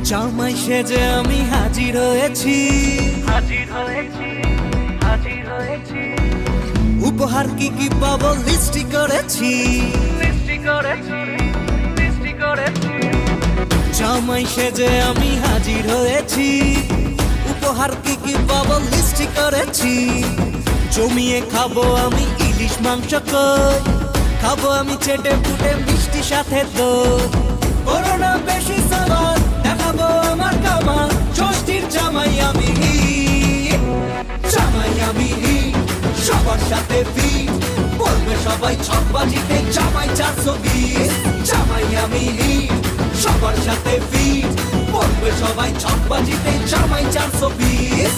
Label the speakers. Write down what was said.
Speaker 1: জামাই সেজে আমি হাজির হয়েছি, উপহার কি কি পাবো লিস্টি করেছি। জামাই সেজে আমি হাজির হয়েছি, উপহার কি কি পাবো লিস্টি করেছি। জমিয়ে খাবো আমি ইলিশ মাংস কই, খাবো আমি চেটে পুটে মিষ্টি সাথে দই। করোনা বেশি সামাল দেখাবো আমার কামাল, ষষ্ঠীর জামাই আমি হিট, জামাই আমি হিট, সবার সাথে ফিট, বলবে সবাই ছকবাজিতে জামাই 420। জামাই আমি হিট, সবার সাথে ফিট, বলবে সবাই ছকবাজিতে জামাই 420।